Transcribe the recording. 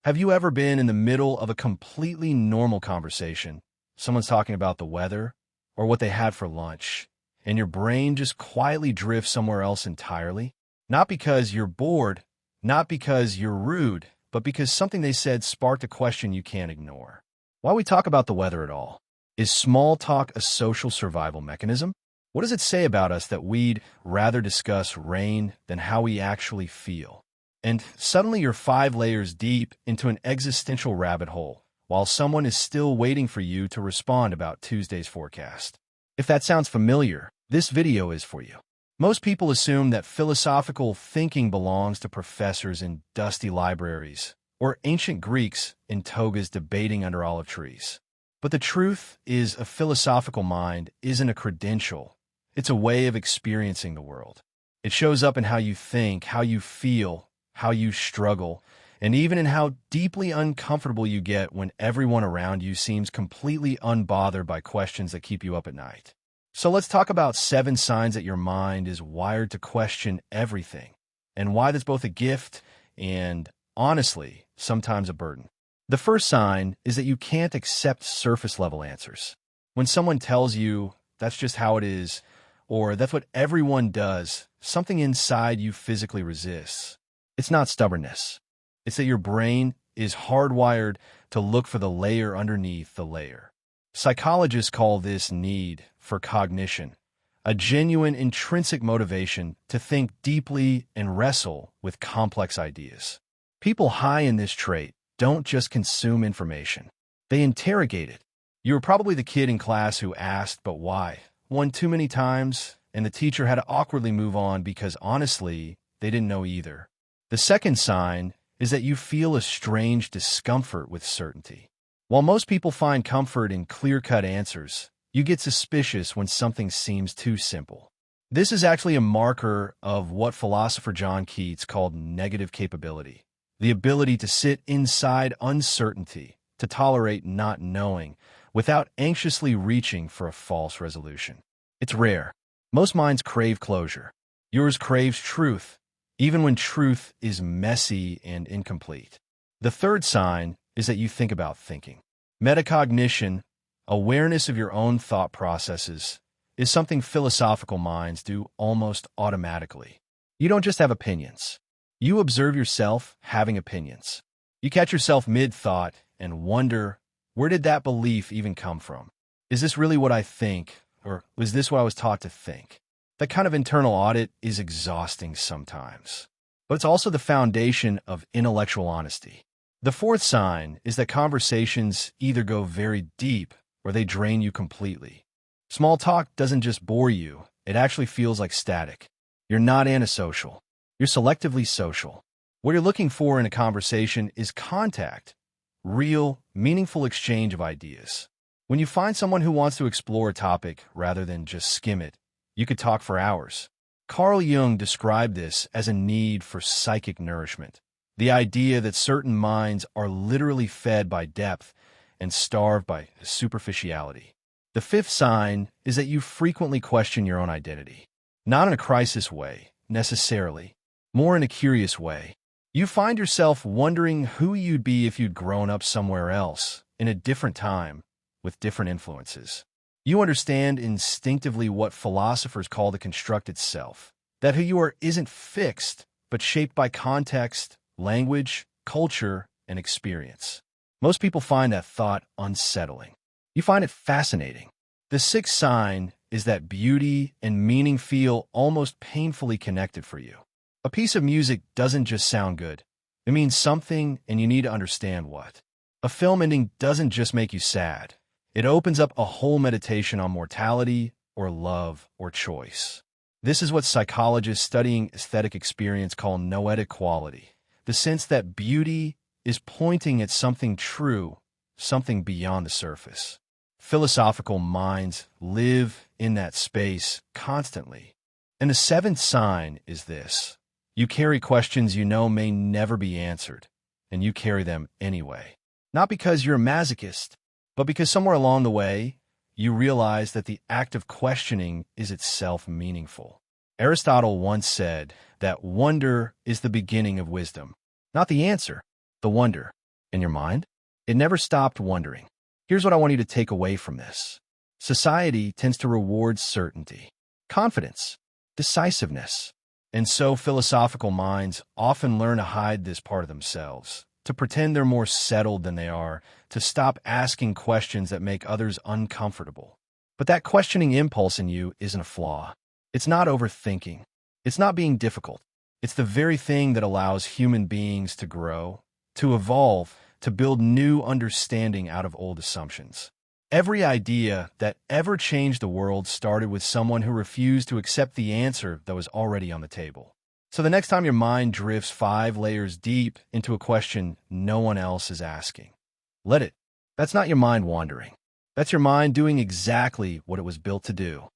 Have you ever been in the middle of a completely normal conversation? Someone's talking about the weather or what they had for lunch, and your brain just quietly drifts somewhere else entirely? Not because you're bored, not because you're rude, but because something they said sparked a question you can't ignore. Why we talk about the weather at all? Is small talk a social survival mechanism? What does it say about us that we'd rather discuss rain than how we actually feel? And suddenly you're 5 layers deep into an existential rabbit hole, while someone is still waiting for you to respond about Tuesday's forecast. If that sounds familiar, this video is for you. Most people assume that philosophical thinking belongs to professors in dusty libraries or ancient Greeks in togas debating under olive trees. But the truth is, a philosophical mind isn't a credential. It's a way of experiencing the world. It shows up in how you think, how you feel, how you struggle, and even in how deeply uncomfortable you get when everyone around you seems completely unbothered by questions that keep you up at night. So let's talk about 7 signs that your mind is wired to question everything, and why that's both a gift and, honestly, sometimes a burden. The first sign is that you can't accept surface-level answers. When someone tells you, that's just how it is, or that's what everyone does, something inside you physically resists. It's not stubbornness. It's that your brain is hardwired to look for the layer underneath the layer. Psychologists call this need for cognition, a genuine intrinsic motivation to think deeply and wrestle with complex ideas. People high in this trait don't just consume information. They interrogate it. You were probably the kid in class who asked, "But why?" one too many times, and the teacher had to awkwardly move on because, honestly, they didn't know either. The second sign is that you feel a strange discomfort with certainty. While most people find comfort in clear-cut answers, you get suspicious when something seems too simple. This is actually a marker of what philosopher John Keats called negative capability, the ability to sit inside uncertainty, to tolerate not knowing, without anxiously reaching for a false resolution. It's rare. Most minds crave closure. Yours craves truth, even when truth is messy and incomplete. The third sign is that you think about thinking. Metacognition, awareness of your own thought processes, is something philosophical minds do almost automatically. You don't just have opinions. You observe yourself having opinions. You catch yourself mid-thought and wonder, where did that belief even come from? Is this really what I think, or was this what I was taught to think? That kind of internal audit is exhausting sometimes, but it's also the foundation of intellectual honesty. The fourth sign is that conversations either go very deep or they drain you completely. Small talk doesn't just bore you, it actually feels like static. You're not antisocial. You're selectively social. What you're looking for in a conversation is contact, real, meaningful exchange of ideas. When you find someone who wants to explore a topic rather than just skim it, you could talk for hours. Carl Jung described this as a need for psychic nourishment, the idea that certain minds are literally fed by depth and starved by superficiality. The fifth sign is that you frequently question your own identity. Not in a crisis way, necessarily, more in a curious way. You find yourself wondering who you'd be if you'd grown up somewhere else, in a different time, with different influences. You understand instinctively what philosophers call the constructed self, that who you are isn't fixed, but shaped by context, language, culture, and experience. Most people find that thought unsettling. You find it fascinating. The sixth sign is that beauty and meaning feel almost painfully connected for you. A piece of music doesn't just sound good. It means something, and you need to understand what. A film ending doesn't just make you sad. It opens up a whole meditation on mortality, or love, or choice. This is what psychologists studying aesthetic experience call noetic quality, the sense that beauty is pointing at something true, something beyond the surface. Philosophical minds live in that space constantly. And the seventh sign is this. You carry questions you know may never be answered, and you carry them anyway. Not because you're a masochist, but because somewhere along the way, you realize that the act of questioning is itself meaningful. Aristotle once said that wonder is the beginning of wisdom. Not the answer, the wonder. In your mind, it never stopped wondering. Here's what I want you to take away from this. Society tends to reward certainty, confidence, decisiveness. And so philosophical minds often learn to hide this part of themselves, to pretend they're more settled than they are, to stop asking questions that make others uncomfortable. But that questioning impulse in you isn't a flaw. It's not overthinking. It's not being difficult. It's the very thing that allows human beings to grow, to evolve, to build new understanding out of old assumptions. Every idea that ever changed the world started with someone who refused to accept the answer that was already on the table. So the next time your mind drifts 5 layers deep into a question no one else is asking, let it. That's not your mind wandering. That's your mind doing exactly what it was built to do.